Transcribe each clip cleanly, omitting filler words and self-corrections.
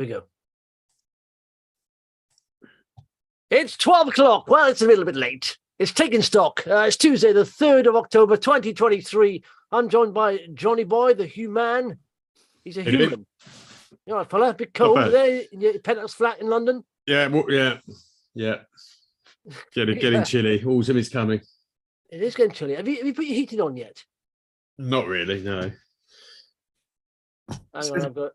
we go. It's 12 o'clock. Well, it's a little bit late. It's taking stock. It's Tuesday, the 3rd of October, 2023. I'm joined by Johnny Boy, the human. He's a human. You all right, fella? A bit cold there in your penthouse flat in London? Yeah, well, yeah. Getting chilly. Autumn is coming. It is getting chilly. Have you put your heating on yet? Not really, no. Hang on, I've got...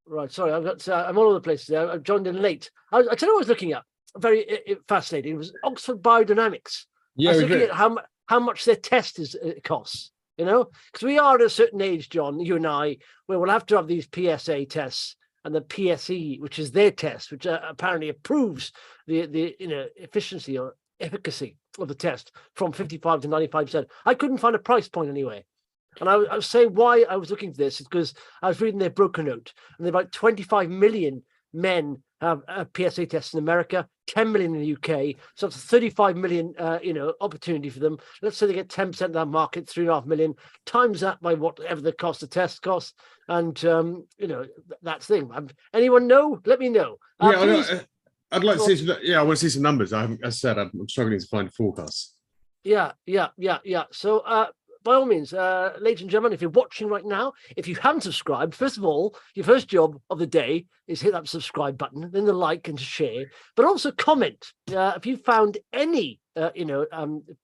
Right, sorry, I'm all over the place today. I've joined in late. I tell you what I was looking at. Very fascinating. It was Oxford Biodynamics. Yeah, I was looking at how much their test costs, you know? Because we are at a certain age, John, you and I, where we'll have to have these PSA tests and the PSE, which is their test, which apparently approves the efficiency or efficacy of the test from 55 to 95%. I couldn't find a price point anyway. And I was saying why I was looking for this is because I was reading their broker note, and about 25 million men have a PSA test in America, 10 million in the UK. So it's a 35 million, opportunity for them. Let's say they get 10% of that market, 3.5 million, times that by whatever the cost of test costs. And, that's the thing. Anyone know? Let me know. I'd like to see some, I want to see some numbers. As I said, I'm struggling to find forecasts. Yeah. So, by all means, ladies and gentlemen, if you're watching right now, if you haven't subscribed, first of all, your first job of the day is hit that subscribe button, then the like and share, but also comment if you found any,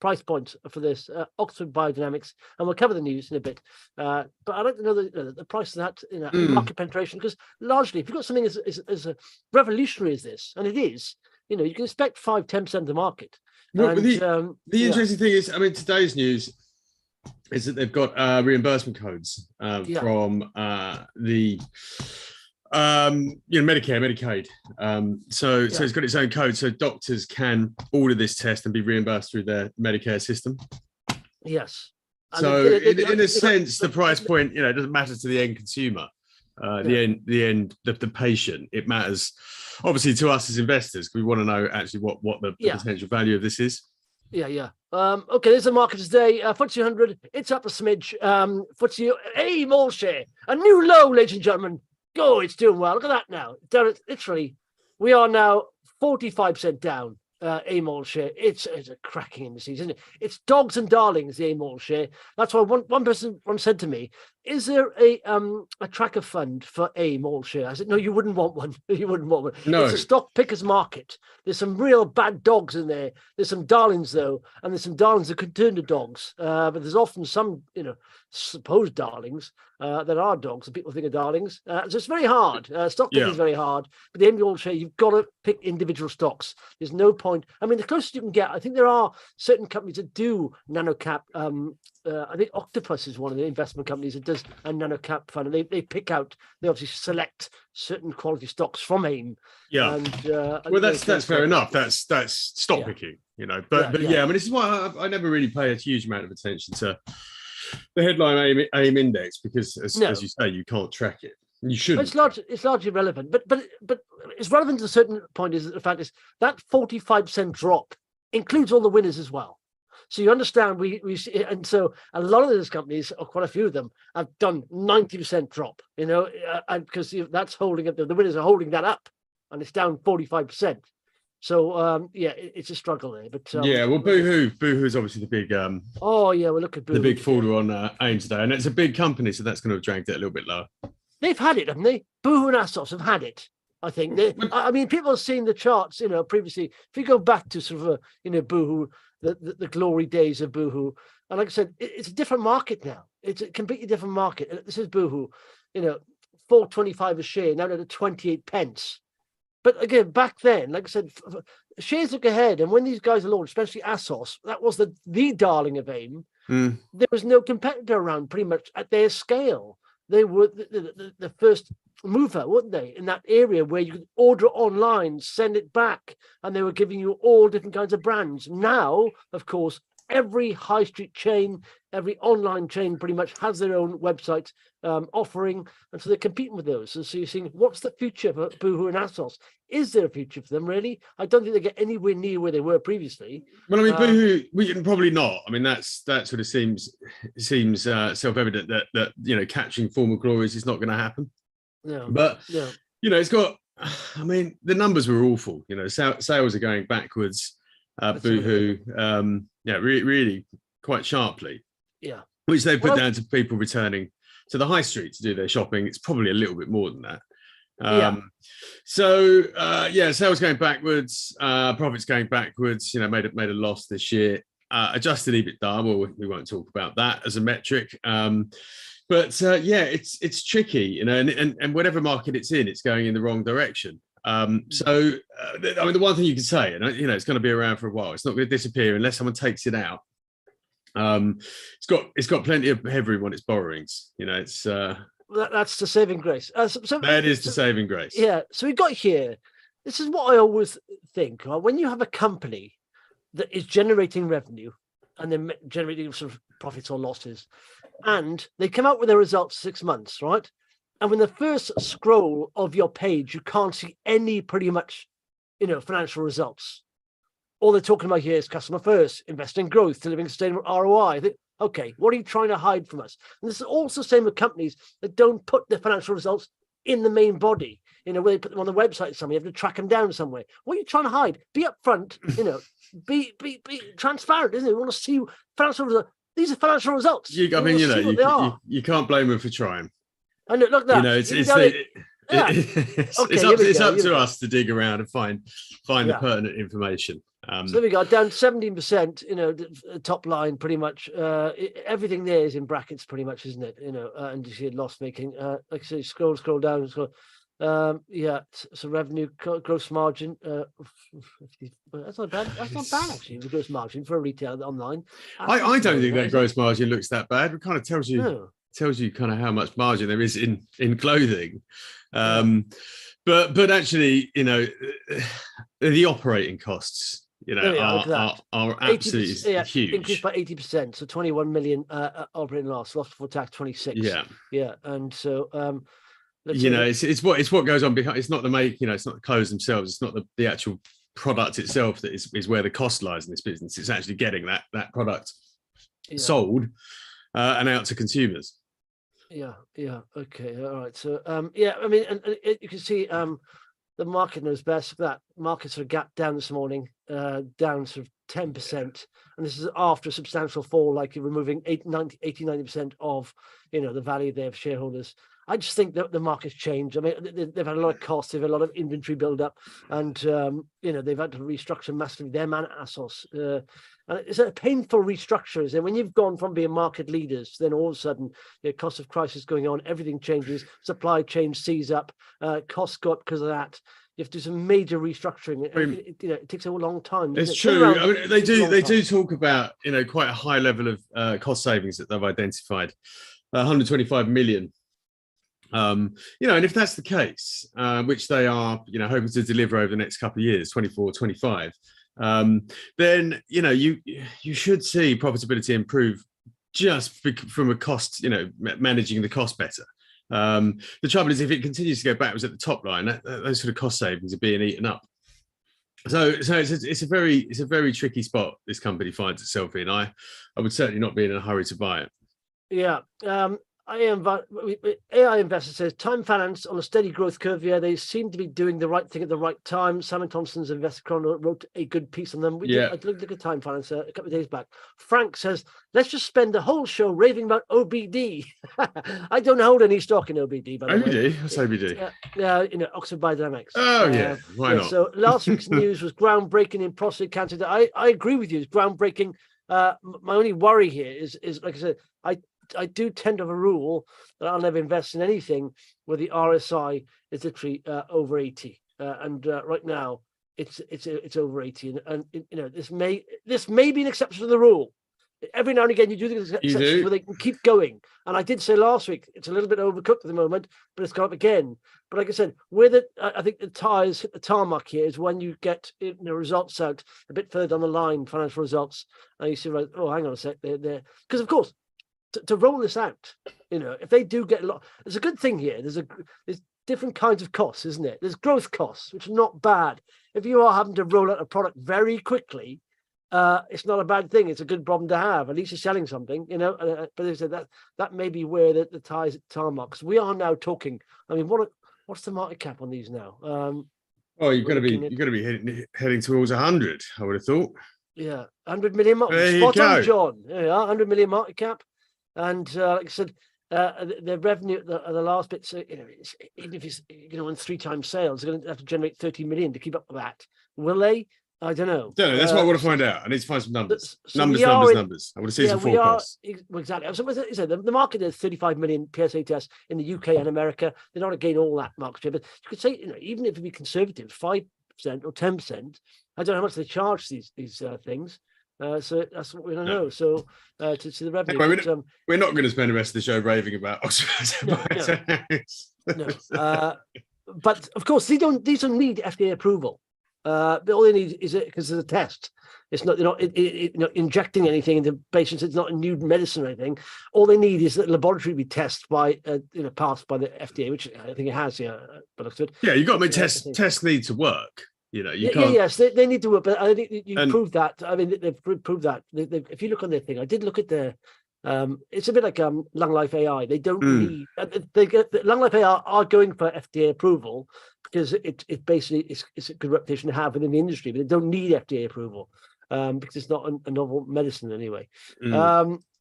price points for this Oxford Biodynamics, and we'll cover the news in a bit. But I'd like to know the price of that, market penetration, because largely, if you've got something as revolutionary as this, and it is, you can expect 5-10% of the market. Well, the interesting thing is, today's news is that they've got reimbursement codes from the Medicare, Medicaid. So it's got its own code, so doctors can order this test and be reimbursed through their Medicare system. Yes. So in a sense, the price point, it doesn't matter to the end consumer. The patient. It matters obviously to us as investors, because we want to know actually what the potential value of this is. Okay, there's the market today. FTSE 100, it's up a smidge. FTSE AIM all share, a new low, ladies and gentlemen. Go, it's doing well. Look at that now. Literally, we are now 45% down. AIM all share. It's a cracking indices, isn't it? It's dogs and darlings, the AIM all share. That's why one person once said to me, "Is there a tracker fund for AIM all share?" I said, "No, you wouldn't want one. You wouldn't want one. No. It's a stock pickers market. There's some real bad dogs in there. There's some darlings though, and there's some darlings that could turn to dogs. But there's often some, supposed darlings that are dogs and people think are darlings. So it's very hard. Stock picking is very hard. But the AIM all share, you've got to pick individual stocks. There's no point. The closest you can get, I think there are certain companies that do nanocap. I think Octopus is one of the investment companies that does a nanocap fund, and they pick out, they obviously select certain quality stocks from AIM. Yeah, and, well, that's fair enough. That's stock picking, But this is why I never really pay a huge amount of attention to the headline AIM index, because as you say, you can't track it. You shouldn't. It's largely relevant, but it's relevant to a certain point. Is that the fact is that 45% drop includes all the winners as well. So you understand we see, and so a lot of those companies, or quite a few of them, have done 90% drop. And because that's holding up, the winners are holding that up, and it's down 45%. So it's a struggle there. But Boohoo is obviously the big. We'll look at Boohoo, the big faller on AIM today, and it's a big company, so that's going to have dragged it a little bit lower. They've had it, haven't they? Boohoo and Asos have had it. I think. People have seen the charts, previously. If you go back to sort of, Boohoo, the glory days of Boohoo, and like I said, it's a different market now. It's a completely different market. This is Boohoo, $4.25 a share, now at 28 pence. But again, back then, like I said, shares look ahead, and when these guys are launched, especially Asos, that was the darling of AIM. There was no competitor around, pretty much at their scale. They were the first mover, weren't they, in that area where you could order online, send it back, and they were giving you all different kinds of brands. Now, of course, every high street chain, every online chain pretty much has their own website offering, and so they're competing with those. And so you're seeing, what's the future for Boohoo and Asos? Is there a future for them, really? I don't think they get anywhere near where they were previously. Well, Boohoo, we can probably not. That sort of seems self-evident that capturing former glories is not going to happen. But it's got. I mean, the numbers were awful. Sales are going backwards. Boohoo, really quite sharply. Yeah, which they put down to people returning to the high street to do their shopping. It's probably a little bit more than that. Sales going backwards, profits going backwards. Made a loss this year. Adjusted EBITDA. Well, we won't talk about that as a metric. It's tricky, and whatever market it's in, it's going in the wrong direction. The one thing you can say, and it's going to be around for a while. It's not going to disappear unless someone takes it out. It's got plenty of headroom on its borrowings. It's that's the saving grace. That is the saving grace. Yeah. So we got here. This is what I always think. When you have a company that is generating revenue and then generating sort of profits or losses, and they come out with their results 6 months, right? And when the first scroll of your page, you can't see any pretty much, financial results. All they're talking about here is customer first, invest in growth, delivering sustainable ROI. Okay, what are you trying to hide from us? And this is also the same with companies that don't put their financial results in the main body. Where they put them on the website somewhere, you have to track them down somewhere. What are you trying to hide? Be upfront, be transparent, isn't it? We want to see financial results. These are financial results. You can't blame them for trying. I know, look that. It's up to us to dig around and find the pertinent information. So there we go, down 17%, top line pretty much. Everything there is in brackets pretty much, isn't it? And you see loss making. Like I say, scroll down. So revenue, gross margin. That's not bad. That's not bad actually. The gross margin for a retailer online. I don't think that gross margin looks that bad. It kind of tells you kind of how much margin there is in clothing. But actually, the operating costs, are absolutely huge. Increased by 80%, so 21 million operating loss before tax 26. Yeah, and so it's what goes on behind. It's not it's not the clothes themselves. It's not the actual product itself that is where the cost lies in this business. It's actually getting that product sold and out to consumers. Okay, all right. So and you can see the market knows best. That market sort of gap down this morning, down sort of 10%, and this is after a substantial fall, like you're removing 80-90% of the value there of shareholders. I just think that the market's changed. I mean, they've had a lot of costs, they've had a lot of inventory build-up, and they've had to restructure massively their man Asos. And it's a painful restructure, is it? When you've gone from being market leaders, then all of a sudden, cost of crisis going on, everything changes, supply chain seize up, costs go up because of that. You have to do some major restructuring. It takes a long time. It's true. I mean, they do talk about quite a high level of cost savings that they've identified, 125 million. And if that's the case, which they are, hoping to deliver over the next couple of years, 24, 25, then, you should see profitability improve just from a cost, managing the cost better. The trouble is, if it continues to go backwards at the top line, those sort of cost savings are being eaten up. So it's a very tricky spot this company finds itself in. I would certainly not be in a hurry to buy it. Yeah. AI Investor says time finance on a steady growth curve. Yeah, they seem to be doing the right thing at the right time. Simon Thompson's Investor Chrono wrote a good piece on them. I looked at time finance a couple of days back. Frank says, let's just spend the whole show raving about OBD. I don't hold any stock in OBD, by the way. What's OBD? Oxford Biodynamics. Oh, why not? So last week's news was groundbreaking in prostate cancer. I agree with you. It's groundbreaking. My only worry here is like I said, I do tend to have a rule that I'll never invest in anything where the RSI is literally over 80, and right now it's over 80, and this may be an exception to the rule. Every now and again you do these exceptions where they can keep going, and I did say last week it's a little bit overcooked at the moment, but it's gone up again. But like I said, I think the tires hit the tarmac here is when you get results out a bit further down the line, financial results, and you see, right, oh, hang on a sec, they're because of course. To roll this out, if they do get a lot, there's a good thing here. There's different kinds of costs, isn't it? There's growth costs, which are not bad. If you are having to roll out a product very quickly, it's not a bad thing. It's a good problem to have. At least you're selling something, you know. But they said that may be where the ties mark. Because we are now talking. I mean, what's the market cap on these now? Oh, you've got to be heading towards 100. I would have thought. Yeah, 100 million. Spot on, John. There you are, 100 million market cap, and like I said, the revenue, the last bit. So even if it's on 3 times sales, they're going to have to generate 30 million to keep up with that. Will they? I don't know. That's what I want to find out. I need to find some numbers. Numbers. I want to see some forecasts. Exactly. So the market is 35 million PSA tests in the UK and America. They're not again all that market share, but you could say, even if it be conservative, 5% or 10%. I don't know how much they charge these things. So that's what we don't know. So to see the revenue. Anyway, we're not going to spend the rest of the show raving about Oxford. No. But of course, these don't need FDA approval. But all they need is it because it's a test. It's not injecting anything into patients. It's not a new medicine or anything. All they need is that the laboratory be tested by passed by the FDA, which I think it has. But Oxford. Yeah, you got to make tests need to work. You can't. Yes, they need to work. But I think you proved that. I mean, they've proved that. If you look on their thing, I did look at their. It's a bit like LungLife AI. They don't need. LungLife AI are going for FDA approval because it basically it's a good reputation to have within the industry, but they don't need FDA approval because it's not a novel medicine anyway.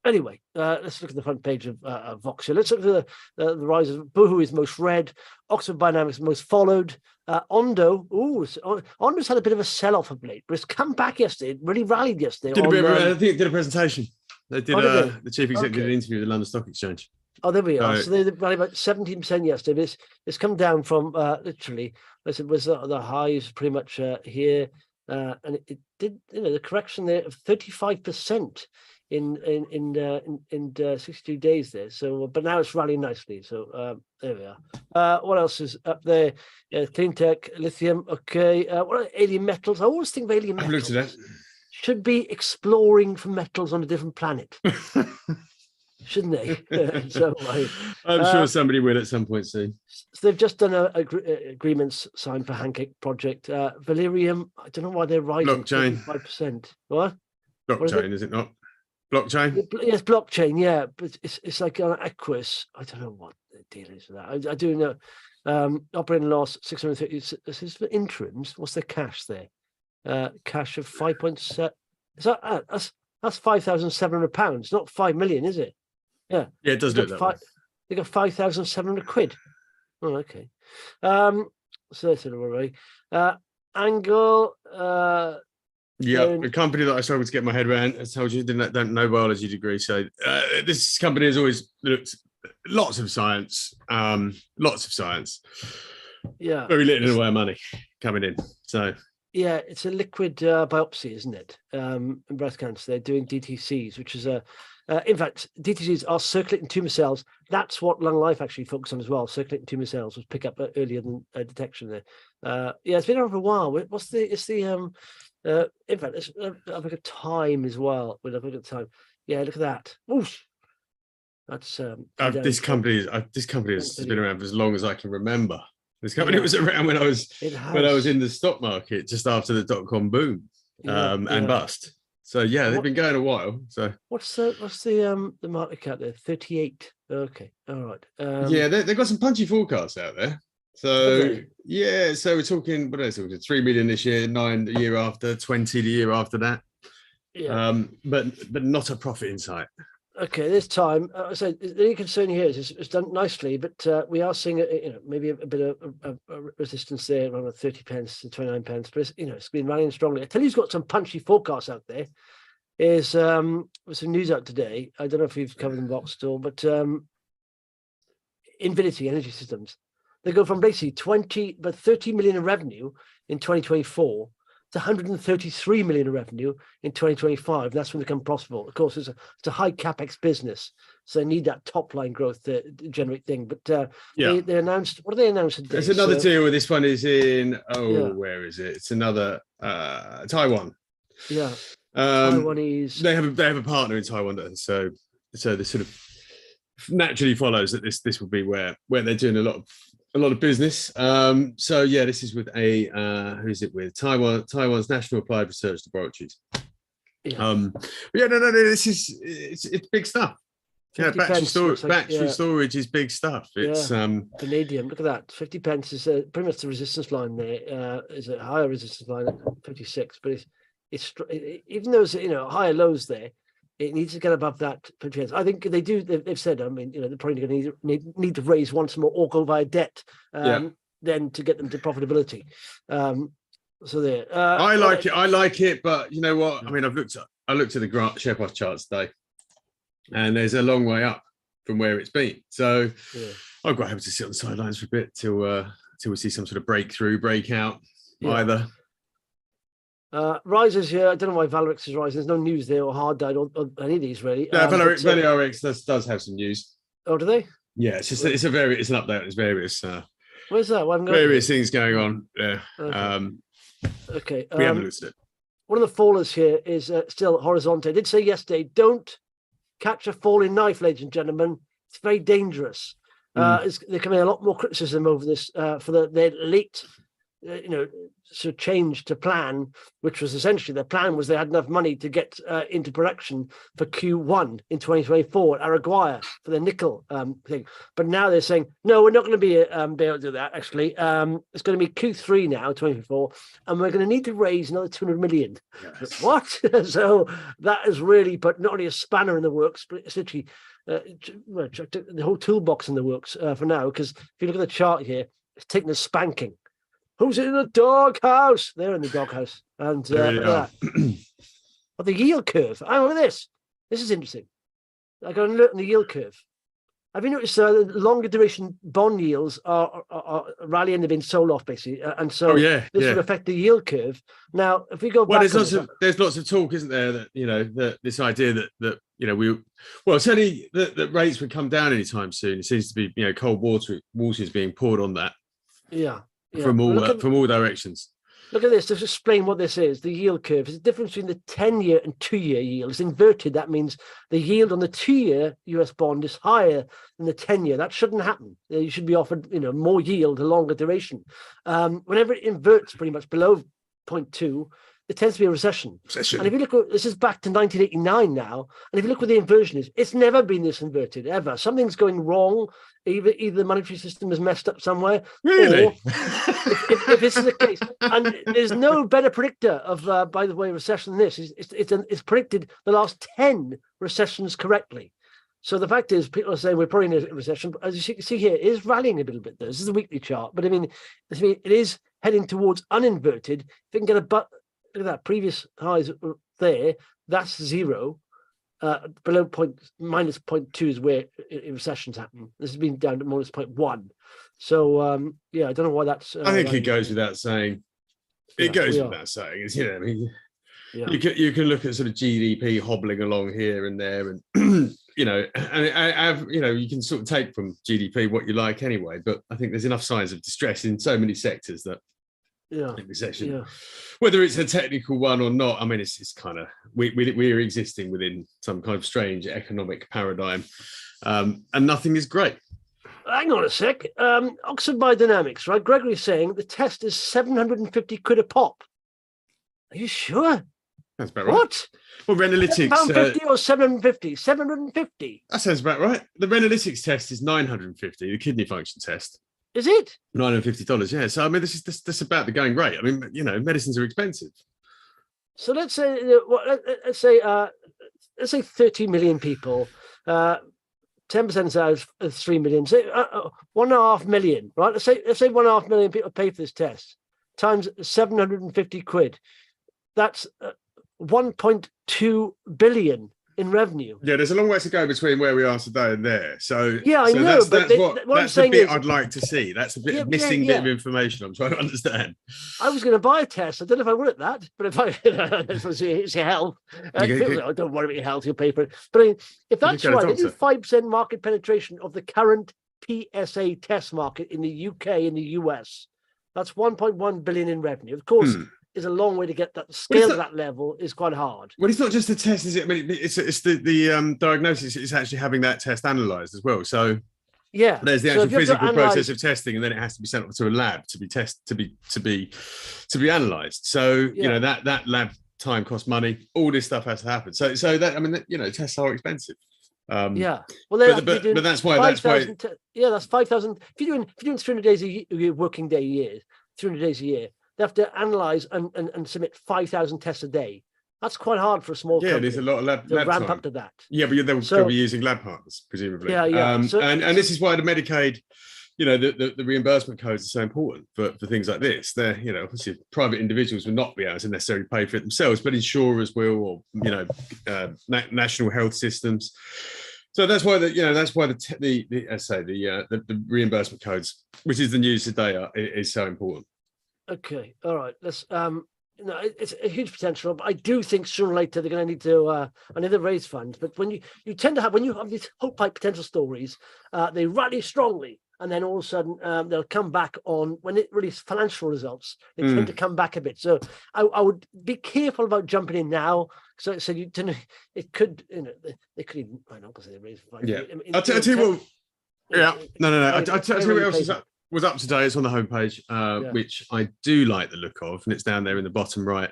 Anyway, let's look at the front page of Vox here. Let's look at the rise of Boohoo is most read, Oxford Biodynamics most followed. Ondo, Ondo's had a bit of a sell-off of late, but it's come back yesterday. It really rallied yesterday. I think it did a presentation. They did the chief executive did an interview with the London Stock Exchange. Oh, there we are. So they rallied about 17% yesterday. But it's come down from literally. I said was the highs pretty much here, and it did the correction there of 35% in 62 days there. So, but now it's rallying nicely. So there we are. What else is up there? Clean tech, lithium. Okay. What are alien metals? I always think of alien metals. I've looked at that. Should be exploring for metals on a different planet, shouldn't they? So I'm sure somebody will at some point soon. So they've just done agreements signed for Handcake project. Valerium, I don't know why they're rising. Blockchain. 5%. What? Blockchain, is it not? Blockchain? Yes, blockchain, yeah. But it's like an Aquis. I don't know what the deal is with that. I do know. Operating loss, 650. This is for interims. What's the cash there? Cash of 5.7. That's £5,700, not 5 million, is it? Yeah. Yeah, it does look that way. They got 5,700 quid. Oh, okay. So that's it already. Angle. The company that I struggled to get my head around. I told you, don't know biology degree. So this company has always looked lots of science. Yeah. Very little in the way of money coming in. So. Yeah, it's a liquid biopsy, isn't it? In breast cancer, they're doing DTCs, which is in fact, DTCs are circulating tumor cells. That's what LungLife actually focused on as well. Circulating tumor cells was pick up earlier than detection there. Yeah, it's been around for a while. In fact, I've looked at time as well. We'll have a look at time. Yeah, look at that. Oof. That's this company has been around for as long as I can remember. This company was around when I was in the stock market just after the .com boom and bust. So yeah, they've been going a while. So what's the market cap there? 38. Okay, all right. Yeah, they've got some punchy forecasts out there. So yeah, so we're talking 3 million this year, 9 the year after, 20 the year after that. Yeah. But not a profit in sight. Okay, this time, so the only concern here is it's done nicely, but we are seeing maybe a bit of resistance there around 30 pence to 29 pence. But it's been running strongly. I tell you, who's got some punchy forecasts out there. Is some news out today. I don't know if you've covered them box still, but Invinity Energy Systems, they go from basically 30 million in revenue in 2024. To 133 million in revenue in 2025. That's when they become profitable. Of course, it's a high capex business, so they need that top line growth to generate thing. But they announced. What do they announce today? There's another deal where this one is in. Where is it? It's another Taiwan. Yeah, Taiwanese. They have a partner in Taiwan, so this sort of naturally follows that this will be where they're doing a lot of business. So yeah, this is with who's it with? Taiwan's National Applied Research Laboratories. Yeah, no, this is it's big stuff. Yeah, battery storage is big stuff. It's vanadium. Look at that. 50 pence is pretty much the resistance line there. Is a higher resistance line at 56, but it's even though it's higher lows there, it needs to get above that 50 pence. I think they've said. I mean, they're probably going to need to raise once more or go via debt. Then to get them to profitability. So there. I like it, but you know what? I mean, I looked at the share price charts today, and there's a long way up from where it's been. So I'm quite happy to sit on the sidelines for a bit till we see some sort of breakout either. Rises here. I don't know why Valirx is rising. There's no news there or hard died or any of these really. Yeah, Valirx does have some news. Oh, do they? Yeah, it's an update. There's various. Where's that? Various things going on. Yeah. Okay. We haven't looked at it. One of the fallers here is still Horizonte. I did say yesterday, don't catch a falling knife, ladies and gentlemen. It's very dangerous. There's coming a lot more criticism over this for their late, sort of change to plan, which was essentially their plan was they had enough money to get into production for Q1 in 2024 at Araguaia for the nickel thing. But now they're saying, no, we're not going to be able to do that, actually. It's going to be Q3 now, 2024, and we're going to need to raise another 200 million. Yes. What? So that has really put not only a spanner in the works, but it's literally the whole toolbox in the works for now, because if you look at the chart here, it's taking a spanking. Who's in the doghouse? They're in the doghouse. And the yield curve. Oh, look at this. This is interesting. I got to look at the yield curve. Have you noticed the longer duration bond yields are rallying? They've been sold off basically, and so this will affect the yield curve. Now, if we go back, there's lots of talk, isn't there? That that this idea that certainly that rates would come down anytime soon. It seems to be cold water is being poured on that. Yeah. From all directions. Look at this. Just explain what this is. The yield curve is the difference between the 10-year and 2-year yield. It's inverted. That means the yield on the 2-year US bond is higher than the 10-year. That shouldn't happen. You should be offered, more yield, a longer duration. Whenever it inverts pretty much below 0.2, it tends to be a recession. And if you look at this, is back to 1989 now. And if you look where the inversion is, it's never been this inverted ever. Something's going wrong. Either the monetary system is messed up somewhere. Really? Or if this is the case, and there's no better predictor of, by the way, recession than this. It's predicted the last 10 recessions correctly. So the fact is, people are saying we're probably in a recession. But as you can see here, it is rallying a little bit. This is a weekly chart, but I mean, it is heading towards uninverted. If it can get look at that previous highs there. That's zero. Below minus 0.2 is where recessions happen. This has been down to minus 0.1. So I don't know why that's. I think it goes without saying. It goes without saying. You can look at sort of GDP hobbling along here and there, and you can sort of take from GDP what you like anyway. But I think there's enough signs of distress in so many sectors that. Recession, whether it's a technical one or not. I mean, it's kind of we're existing within some kind of strange economic paradigm, and nothing is great. Hang on a sec. Oxford Biodynamics, right? Gregory's saying the test is 750 quid a pop. Are you sure? That's about right. What? Well, Renalytics. £750 or 750? 750. That sounds about right. The Renalytics test is 950. The kidney function test. Is it $950? Yeah. So I mean, this is about the going rate. I mean, medicines are expensive. So let's say 30 million people, 10% out of 3 million, say 1.5 million, right? Let's say 1.5 million people pay for this test times 750 quid. That's 1.2 billion in revenue. Yeah, there's a long way to go between where we are today and there. So I know, that's the bit I'd like to see. That's a bit missing bit of information I'm trying to understand. I was going to buy a test. I don't know if I would at that, but if it's your health, don't worry about your health, you'll pay for it. But I mean, if that's right, they do 5% market penetration of the current PSA test market in the UK and the US. That's 1.1 billion in revenue. Of course, is a long way to get that scale to that level is quite hard. Well, it's not just the test, is it? I mean, it's the diagnosis. It's actually having that test analysed as well. So there's the actual physical process of testing, and then it has to be sent off to a lab to be analysed. So that lab time costs money. All this stuff has to happen. So that, I mean, tests are expensive. Well, but that's why. That's 5,000. If you're doing 300 days a working day a year, 300 days a year, they have to analyze and submit 5,000 tests a day. That's quite hard for a small company. There's a lot of lab ramp time. up to that. Yeah, but they'll be using lab partners, presumably. And this is why the Medicaid, the reimbursement codes are so important for things like this. They're, obviously private individuals will not be able to necessarily pay for it themselves, but insurers will, or national health systems. So that's why the reimbursement codes, which is the news today, is so important. Okay, all right. Let's it's a huge potential, but I do think sooner or later they're going to need to raise funds. But when you tend to have these hope pipe potential stories, they rally strongly, and then all of a sudden they'll come back on when it releases financial results. They tend to come back a bit. So I would be careful about jumping in now. So it could, they could even. I'm not going to say they raise funds. Yeah, I'll tell you what. Yeah, no. I'll tell you what else was up today. It's on the homepage, which I do like the look of, and it's down there in the bottom right.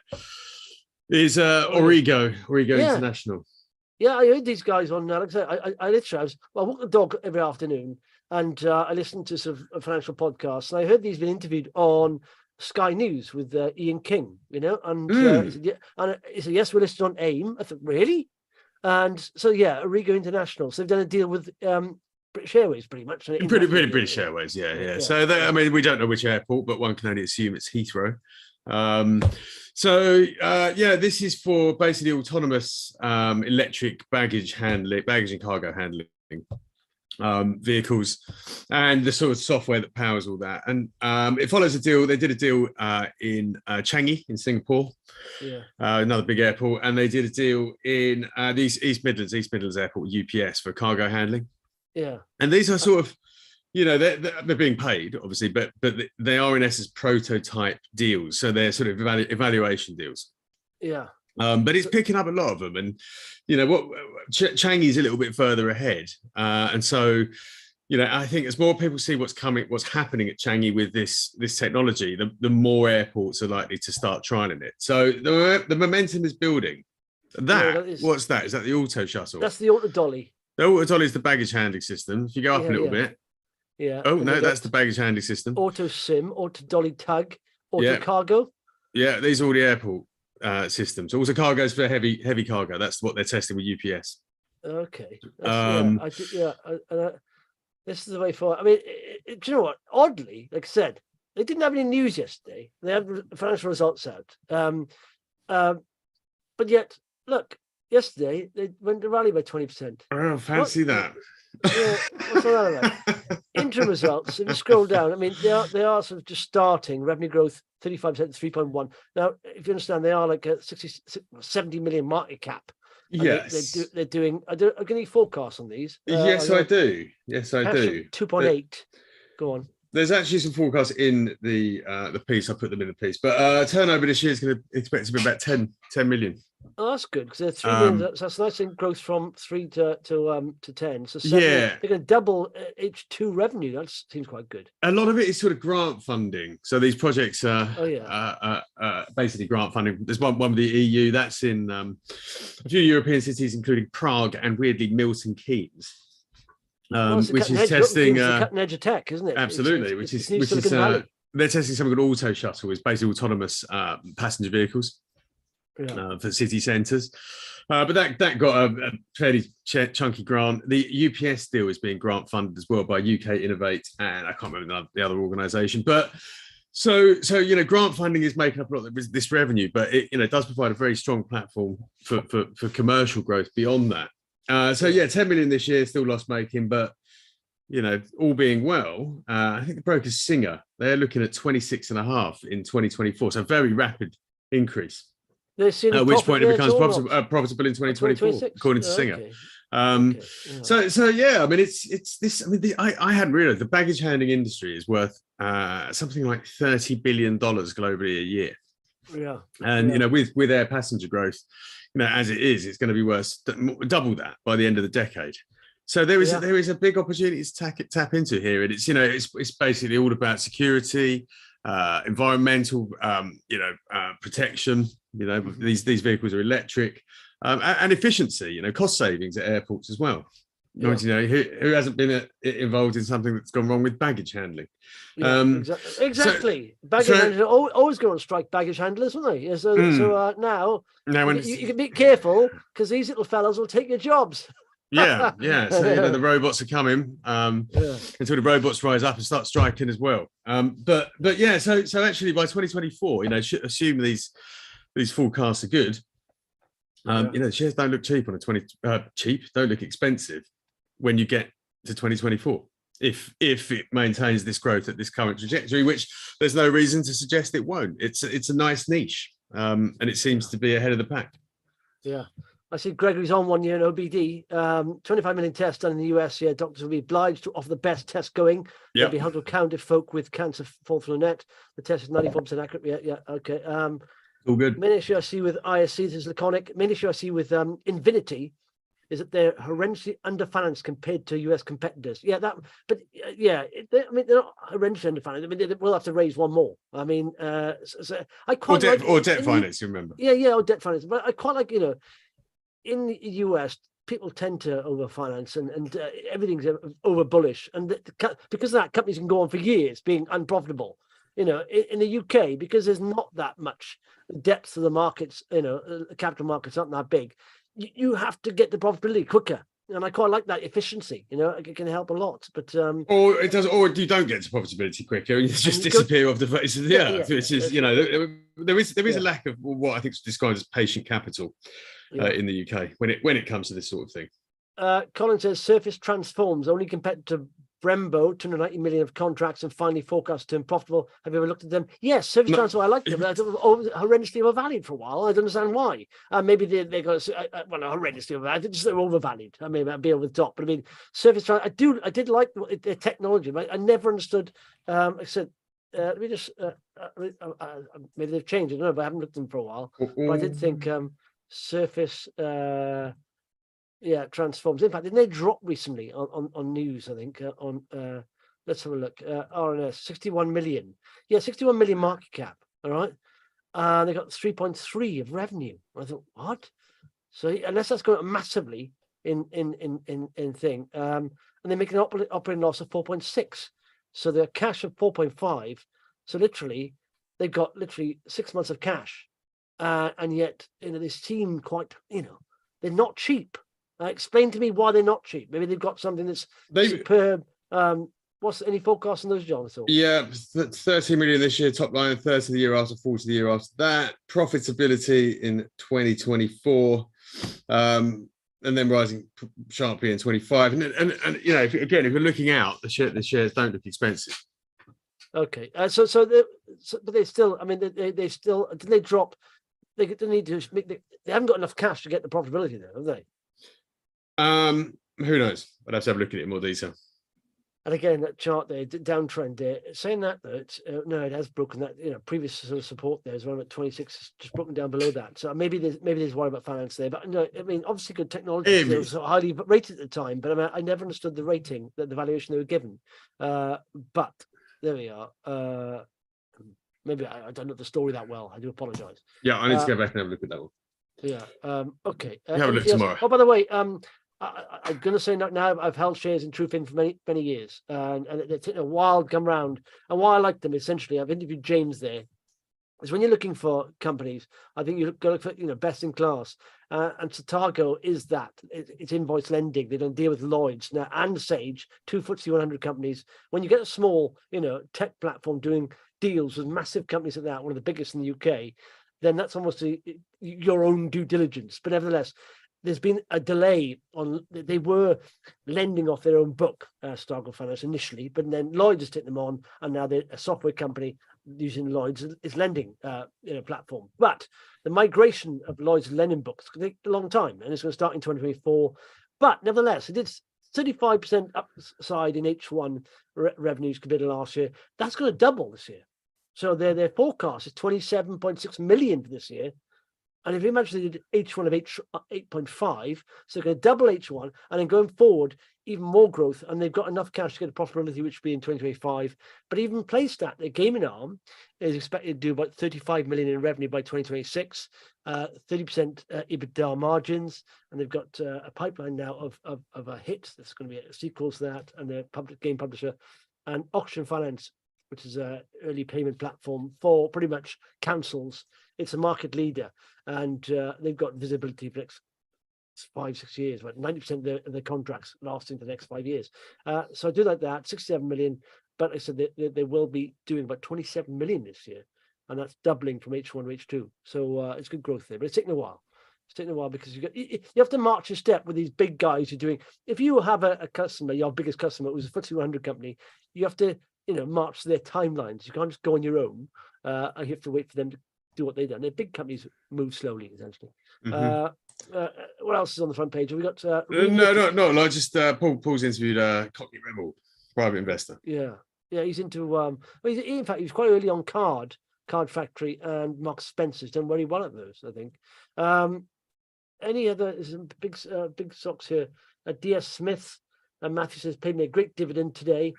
Is Aurrigo International. Yeah, I heard these guys on. Like I said, I literally I walk the dog every afternoon, and I listen to sort of financial podcasts. And I heard these been interviewed on Sky News with Ian King. And he said, yes, we're listed on AIM. I thought, really? And so Aurrigo International. So they've done a deal with British Airways, pretty much. Pretty British Airways, yeah. So we don't know which airport, but one can only assume it's Heathrow. This is for basically autonomous electric baggage and cargo handling vehicles, and the sort of software that powers all that. And it follows a deal. They did a deal in Changi in Singapore, another big airport, and they did a deal in the East Midlands Airport, UPS, for cargo handling. Yeah, and these are sort of, they're being paid, obviously, but they are in essence prototype deals. So they're sort of evaluation deals. Yeah. But it's picking up a lot of them, and Changi's a little bit further ahead, and so I think as more people see what's happening at Changi with this technology, the more airports are likely to start trialing it. So the momentum is building. What's that? Is that the auto shuttle? That's the auto dolly. The auto dolly is the baggage handling system. If you go up a little bit. Yeah. Oh, no, that's the baggage handling system. Auto sim, auto dolly tug, auto cargo. Yeah, these are all the airport systems. Also cargoes for heavy cargo. That's what they're testing with UPS. Okay. This is the way forward. I mean, do you know what? Oddly, like I said, they didn't have any news yesterday. They had financial results out. But yet, look, yesterday they went to rally by 20%. Oh, fancy that. Yeah, what's all that about? Interim results, if you scroll down, I mean, they are sort of just starting revenue growth 35% to 3.1. Now, if you understand, they are like a 70 million market cap. Yes. They're doing, are there any forecasts on these? Yes, I do. Yes, I do. 2.8. Go on. There's actually some forecasts in the piece. I put them in the piece. But turnover this year is going to expect to be about 10 million. Oh, that's good, because they're 3 million. That's nice in growth from 3 to 10. So they're going to double H2 revenue. That seems quite good. A lot of it is sort of grant funding. So these projects are basically grant funding. There's one with the EU that's in a few European cities, including Prague and weirdly Milton Keynes. Which is testing the cutting edge of tech, isn't it? Absolutely, which is they're testing something called auto shuttle, is basically autonomous passenger vehicles for city centres. But that got a fairly chunky grant. The UPS deal is being grant funded as well by UK Innovate, and I can't remember the other organisation. But so grant funding is making up a lot of this revenue, but it does provide a very strong platform for commercial growth beyond that. 10 million this year, still loss making, but all being well, I think the broker's Singer, they're looking at 26.5 in 2024, so a very rapid increase. At which point it becomes profitable in 2024, according to Singer. Okay. I mean, it's this. I mean, I hadn't realized the baggage handling industry is worth something like $30 billion globally a year. Yeah, and with air passenger growth, as it is, it's going to be worth double that by the end of the decade. So there is a big opportunity to tap into here, and it's basically all about security, environmental protection, these vehicles are electric, and efficiency, cost savings at airports as well. Yeah. Who hasn't been involved in something that's gone wrong with baggage handling? Yeah, exactly. Baggage handlers always go on strike, baggage handlers, won't they? Yeah, so now you can be careful, because these little fellas will take your jobs. Yeah. So the robots are coming until the robots rise up and start striking as well. But yeah, so actually by 2024, assume these forecasts are good. The shares don't look cheap on a don't look expensive when you get to 2024, if it maintains this growth at this current trajectory, which there's no reason to suggest it won't. It's a nice niche, and it seems to be ahead of the pack. Yeah, I see Gregory's on 1 year in OBD. 25 million tests done in the US. Yeah, doctors will be obliged to offer the best test going. They'll be held to account if folk with cancer fall through the net. The test is 94% accurate. Yeah, okay. All good. Main issue I see with ISC, this is laconic. Main issue I see with Invinity is that they're horrendously underfinanced compared to US competitors. Yeah, they're not horrendously underfinanced. I mean, they will have to raise one more. I mean, I quite debt finance. You remember? Yeah, or debt finance. But I quite like, in the US, people tend to overfinance and everything's over bullish, and because of that, companies can go on for years being unprofitable. In the UK, because there's not that much depth to the markets, capital markets aren't that big. You have to get the profitability quicker, and I quite like that efficiency. It can help a lot. But or it does, or you don't get to profitability quicker, and you just disappear off the face of the earth. Which is, there is a lack of what I think is described as patient capital in the UK when it comes to this sort of thing. Colin says Surface Transforms, only competitor Brembo, 290 million of contracts and finally forecast to turn profitable. Have you ever looked at them? Yes, Surface Transform, I like them. They're horrendously overvalued for a while. I don't understand why. Maybe they got horrendously overvalued. Just they're overvalued. I mean, I'd be over the top. But I mean, Surface Transform, I did like their technology, but I never understood. I said, let me just maybe they've changed. I don't know, but I haven't looked at them for a while. But I did think Surface. Transforms. In fact, didn't they drop recently on news? I think let's have a look. RNS 61 million. Yeah, 61 million market cap. All right, they got 3.3 of revenue. I thought, what? So unless that's going up massively in thing, and they make an operating loss of 4.6. So they're cash of 4.5. So literally, they've got 6 months of cash, and yet they seem quite. They're not cheap. Explain to me why they're not cheap. Maybe they've got something that's superb. What's any forecast on those, John? Yeah, 30 million this year, top line, 30 the year after, 40 the year after that. Profitability in 2024, and then rising sharply in 25. And if you're looking out, the shares don't look expensive. Okay, but they still. I mean, they still. Did they drop? They need to make. They haven't got enough cash to get the profitability there, have they? Who knows? I'd have to have a look at it in more detail. And again, that chart there, downtrend there, saying that it has broken that. Previous sort of support there is around at 26, just broken down below that. So maybe there's worry about finance there. But no, I mean, obviously good technology was so highly rated at the time. But I mean, I never understood the rating, the valuation they were given. But there we are. Maybe I don't know the story that well. I do apologize. Yeah, I need to go back and have a look at that one. Yeah. Okay. Have a look tomorrow. Oh, by the way, I'm going to say now I've held shares in Trufin for many years, and it's taken a while to come round. And why I like them, essentially, I've interviewed James there, is when you're looking for companies, I think you've got to look for best in class. And Satago is that. It's invoice lending. They don't deal with Lloyds now and Sage, two FTSE 100 companies. When you get a small tech platform doing deals with massive companies like that, one of the biggest in the UK, then that's almost your own due diligence. But nevertheless, there's been a delay on. They were lending off their own book, Stargo Finance initially, but then Lloyds has taken them on, and now they're a software company using Lloyds is lending platform. But the migration of Lloyds lending books could take a long time, and it's going to start in 2024. But nevertheless, it did 35% upside in H1 revenues compared to last year. That's going to double this year. So their forecast is 27.6 million for this year. And if you imagine they did H1 of 8.5, so they're going to double H1, and then going forward, even more growth, and they've got enough cash to get a profitability, which will be in 2025. But even PlayStat, their gaming arm, is expected to do about 35 million in revenue by 2026, 30% EBITDA margins, and they've got a pipeline now of a hit that's going to be a sequel to that, and a public game publisher, and Auction Finance, which is an early payment platform for pretty much councils. It's a market leader, and they've got visibility for the next 5-6 years, but 90% of their contracts lasting for the next 5 years. So I do like that, 67 million, but I said they will be doing about 27 million this year, and that's doubling from H1 to H2. So it's good growth there, but it's taking a while. It's taking a while because you have to march a step with these big guys who are doing. If you have a customer, your biggest customer, who's a FTSE 100 company, you have to march their timelines. You can't just go on your own. You have to wait for them to do what they've done. They're big companies move slowly, essentially. What else is on the front page? Have we got no, like just Paul's interviewed Cockney Rebel, private investor. Yeah, he's into in fact, he was quite early on Card Factory and Marks Spencer's, done very well at those, I think. Any other big stocks here? DS Smith, and Matthew says paid me a great dividend today.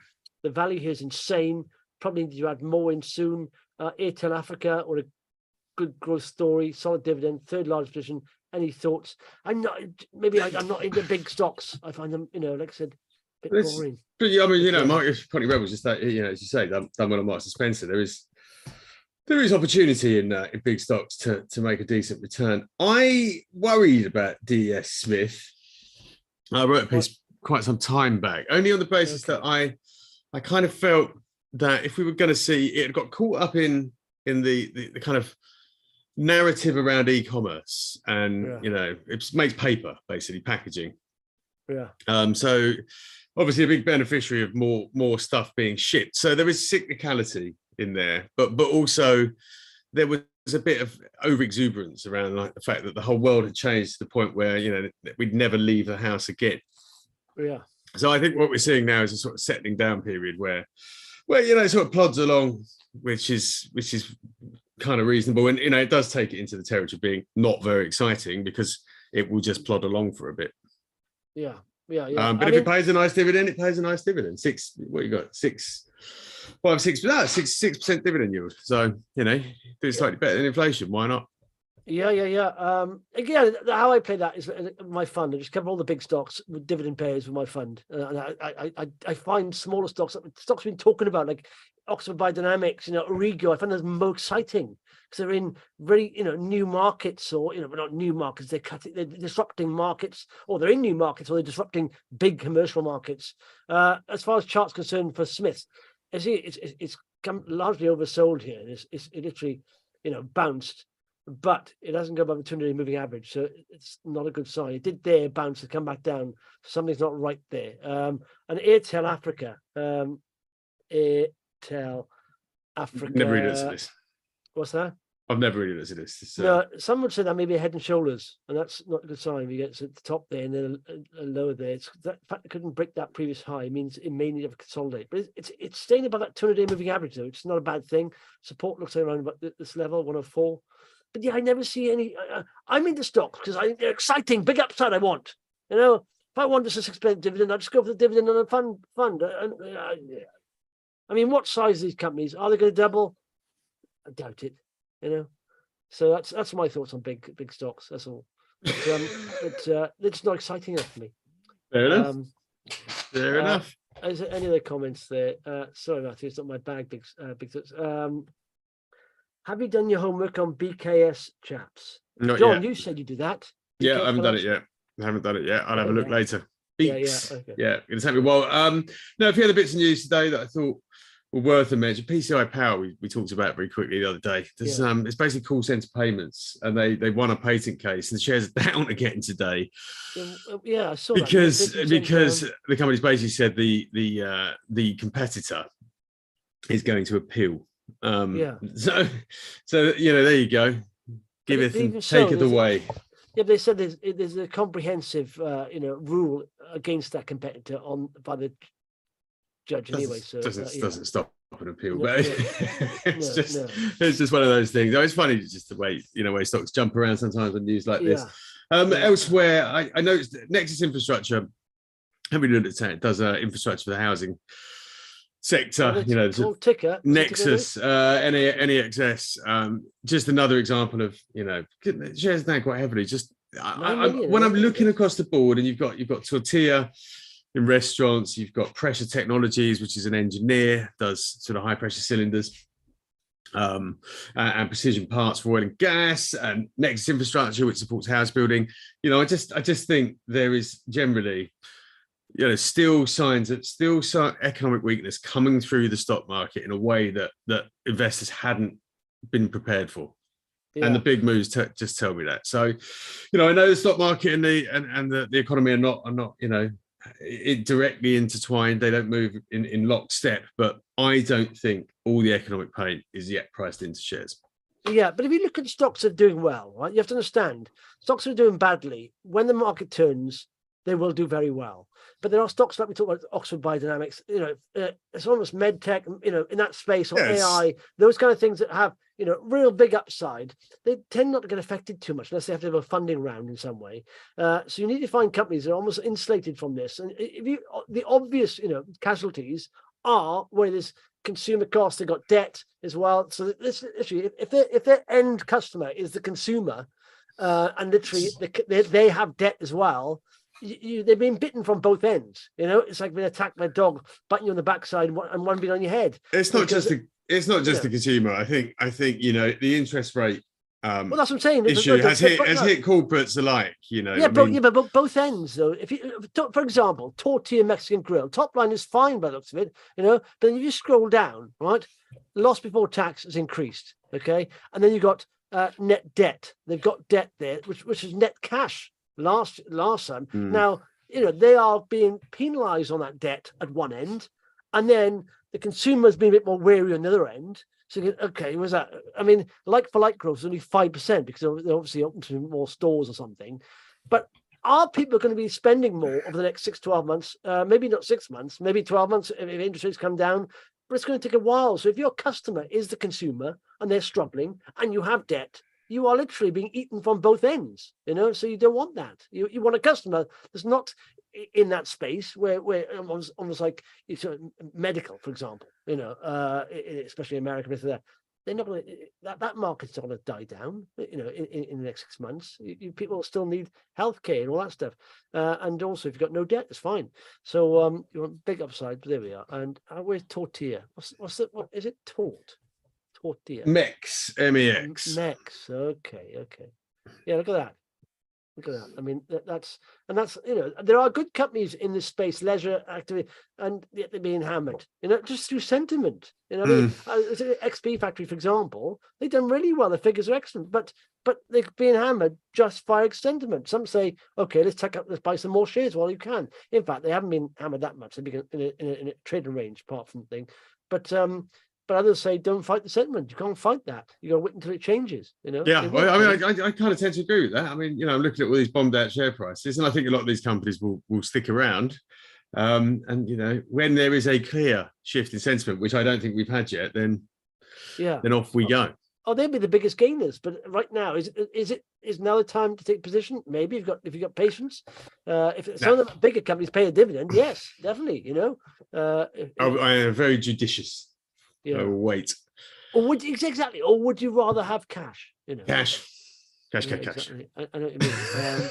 The value here is insane. Probably need to add more in soon. Airtel Africa, or a good growth story, solid dividend, third largest position. Any thoughts? I'm not into big stocks. I find them, like I said, a bit boring. But yeah, I mean, Mark Cockney Rebel, just that, as you say, done well on Marks and Spencer. There is opportunity in big stocks to make a decent return. I worried about DS Smith. I wrote a piece quite some time back, only on the basis that I kind of felt that if we were going to see, it got caught up in the kind of narrative around e-commerce, and it makes paper, basically packaging. So obviously a big beneficiary of more stuff being shipped. So there is cyclicality in there, but also there was a bit of over exuberance around like the fact that the whole world had changed to the point where we'd never leave the house again. So I think what we're seeing now is a sort of settling down period where it sort of plods along, which is kind of reasonable, and it does take it into the territory of being not very exciting because it will just plod along for a bit. But if it pays a nice dividend, it pays a nice dividend. 6% dividend yield. So do slightly better than inflation. Why not? Again, how I play that is my fund. I just cover all the big stocks with dividend payers with my fund, and I find smaller stocks we've been talking about, like Oxford Biodynamics, Aurrigo. I find those more exciting because they're in very new markets, or but not new markets. They're disrupting markets, or they're in new markets, or they're disrupting big commercial markets. As far as charts concerned for Smith, it's come largely oversold here. It literally bounced, but it hasn't gone above the 200-day moving average, so it's not a good sign. It did there bounce to come back down. Something's not right there. And Airtel Africa, Never really looked at this. What's that? I've never really looked at this. No, some would say that maybe a head and shoulders, and that's not a good sign. You get to the top there and then a lower there. The fact it couldn't break that previous high means it may need to consolidate. But it's staying above that 200-day moving average, though. It's not a bad thing. Support looks like around about this level, 104. But yeah, I never see any. I'm into stocks because they're exciting, big upside. I want, if I want just a 6% dividend, I just go for the dividend on a fund. I mean, what size are these companies? Are they going to double? I doubt it. So that's my thoughts on big stocks. That's all. But it's not exciting enough for me. Fair enough. Fair enough. Is there any other comments there? Sorry, Matthew, it's not my bag. Big thoughts. Have you done your homework on BKS, chaps? Not John, yet. you said you do that. Yeah, I haven't done it yet. I'll have a look later. Beats. Yeah, it'll take me a while. No, a few other bits of news today that I thought were worth a mention. PCI-PAL, we talked about very quickly the other day. It's basically call center payments, and they won a patent case, and the shares are down again today. I saw because the company's basically said the competitor is going to appeal. So there you go. Give it and take it away. Yeah, they said there's a comprehensive rule against that competitor by the judge anyway. So doesn't stop an appeal, but it's just one of those things. It's funny just the way way stocks jump around sometimes on news like this. Elsewhere, I noticed that Nexus Infrastructure have we looked at it? It does infrastructure for the housing sector. Ticker Nexus, NEXS. Just another example of shares down quite heavily. Just when I'm looking across the board, and you've got Tortilla in restaurants, you've got Pressure Technologies, which is an engineer, does sort of high pressure cylinders. And precision parts for oil and gas, and Nexus Infrastructure, which supports house building. I just think there is generally, still signs of economic weakness coming through the stock market in a way that investors hadn't been prepared for. Yeah. And the big moves just tell me that. So, I know the stock market and the economy are not directly intertwined. They don't move in lockstep, but I don't think all the economic pain is yet priced into shares. Yeah, but if you look at stocks that are doing well, right, you have to understand stocks that are doing badly, when the market turns, they will do very well. But there are stocks like we talked about Oxford Biodynamics, it's almost med tech, in that space, or yes, AI, those kind of things that have, real big upside. They tend not to get affected too much unless they have to have a funding round in some way. So you need to find companies that are almost insulated from this. And the obvious, casualties are where there's consumer costs, they've got debt as well. So this issue, if their end customer is the consumer, and literally they have debt as well, they've been bitten from both ends. It's like being attacked by a dog biting you on the backside and one being on your head. It's not just the consumer. I think the interest rate well, that's what I'm saying. Issue has hit corporates alike. But both ends though. If you, for example, Tortilla Mexican Grill, top line is fine by the looks of it, but then if you scroll down, right, loss before tax has increased, okay, and then you got net debt. They've got debt there, which is net cash last time. Now they are being penalised on that debt at one end, and then the consumer's been a bit more wary on the other end. So, okay, was that? I mean, like for like growth is only 5% because they're obviously opening more stores or something. But are people going to be spending more over the next 6 to 12 months? Maybe not 6 months, maybe 12 months if interest rates come down, but it's going to take a while. So if your customer is the consumer and they're struggling and you have debt, you are literally being eaten from both ends, so you don't want that. You want a customer that's not in that space where almost like medical, for example, especially American, they're not going to, that market's not going to die down, in the next 6 months. People still need healthcare and all that stuff. And also if you've got no debt, it's fine. So you want big upside, but there we are. And where's Tortilla? What is it? Tortilla. MEX, MEX. MEX. Okay. Yeah, look at that. I mean, that's there are good companies in this space, leisure activity, and yet they're being hammered. Just through sentiment. XP Factory, for example, they've done really well. The figures are excellent, but they're being hammered just by sentiment. Some say, okay, let's buy some more shares while you can. In fact, they haven't been hammered that much. They've been in a trading range, apart from the thing, But others say, don't fight the sentiment. You can't fight that. You got to wait until it changes. Yeah, well, I kind of tend to agree with that. I mean, I'm looking at all these bombed out share prices, and I think a lot of these companies will stick around. And when there is a clear shift in sentiment, which I don't think we've had yet, then off we go. Oh, they'll be the biggest gainers. But right now, is now the time to take position? Maybe if you've got patience. Some of the bigger companies pay a dividend, yes, definitely. I am very judicious. Yeah. Wait. Or would you rather have cash? Cash. Exactly. I know what you mean.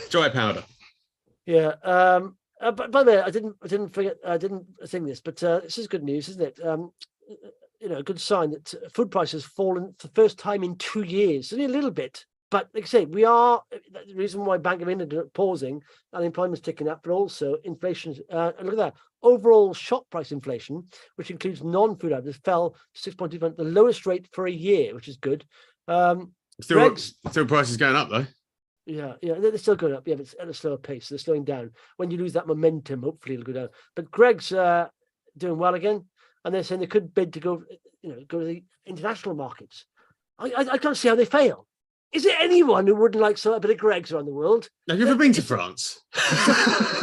Dry powder. Yeah. But by the way, I didn't forget. I didn't think this, but this is good news, isn't it? A good sign that food prices have fallen for the first time in 2 years. Only a little bit, but like I say, we are the reason why Bank of England are pausing. Unemployment's ticking up, but also inflation. Look at that. Overall shop price inflation, which includes non-food items, fell 6.2%, the lowest rate for a year, which is good. Still prices going up though. Yeah, they're still going up. Yeah, but it's at a slower pace. They're slowing down. When you lose that momentum, hopefully it'll go down. But Greg's doing well again, and they're saying they could bid to go to the international markets. I can't see how they fail. Is there anyone who wouldn't like a bit of Greg's around the world? Have you ever been to France?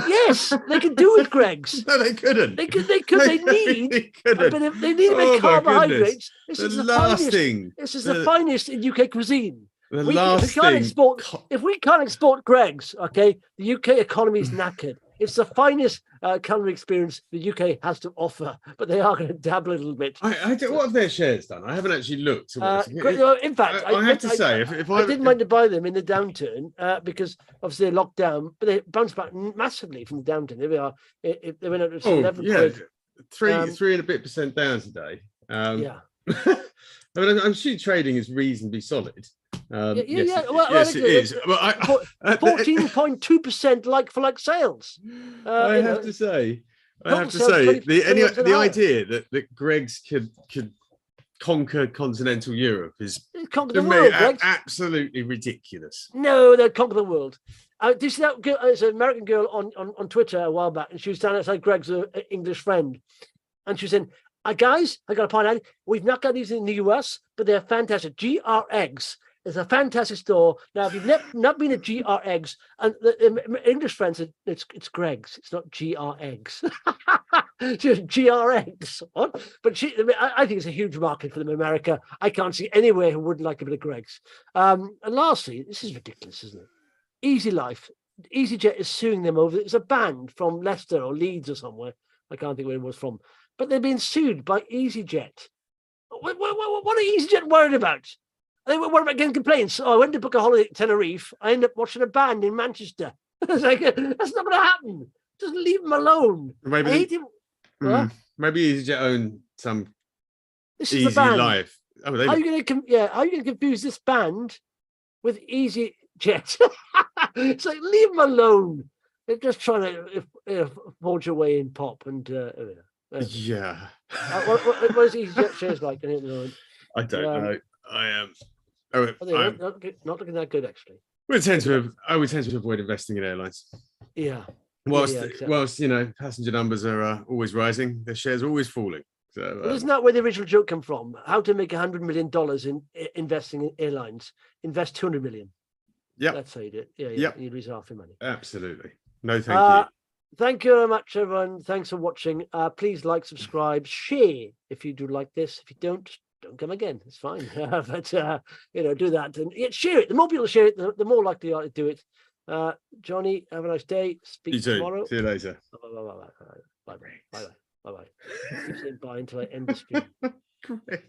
Yes, they could do with Greg's. No, they couldn't. They need a bit of carbohydrates. This is the finest in UK cuisine. If we can't export Greg's, okay, the UK economy is knackered. it's the finest culinary experience the UK has to offer, but they are going to dabble a little bit. What have their shares done? I haven't actually looked. In fact, I have to say, if I didn't mind to buy them in the downturn because obviously they're locked down, but they bounced back massively from the downturn. There we are. They went up to 11 quid. 3 and a bit % down today. Yeah. I mean, I'm sure trading is reasonably solid. Well, yes, it is. 14.2% like-for-like sales. I have to say, the idea that Greggs could conquer continental Europe is conquer the world, absolutely ridiculous. No, they'll conquer the world. Did you see that girl? It's an American girl on Twitter a while back, and she was standing outside Greggs' English friend, and she was saying, guys, I got to point out, we've not got these in the US, but they're fantastic. GRX is a fantastic store. Now, if you've not been at GRX, and the English friend said, it's Greggs, it's not GRX. Just GRX. What? But I think it's a huge market for them in America. I can't see anywhere who wouldn't like a bit of Greggs. And lastly, this is ridiculous, isn't it? Easy Life. easyJet is suing them over, it's a band from Leicester or Leeds or somewhere. I can't think where it was from. But they're being sued by easyJet. What are easyJet worried about? They were worried about getting complaints. Oh, I went to book a holiday at Tenerife. I ended up watching a band in Manchester. It's like, that's not going to happen. Just leave them alone. Maybe, I hate him. Maybe easyJet own some Easy Life. How are you going to confuse this band with easyJet? It's like, leave them alone. They're just trying to forge a way in pop and yeah. What is easyJet shares like? I don't know. I am. Not looking that good, actually. We tend to avoid investing in airlines. Yeah. Whilst passenger numbers are always rising, their shares are always falling. So isn't that where the original joke come from? How to make $100 million in investing in airlines? Invest 200 million. Yeah, that's how you do it. Yeah. You lose half your money. Absolutely. No, thank you. Thank you very much, everyone. Thanks for watching. Please like, subscribe, share if you do like this. If you don't come again. It's fine. But do that and share it. The more people share it, the more likely you are to do it. Johnny, have a nice day. Speak tomorrow. See you later. Bye bye. Keep saying bye until I end the stream. Great.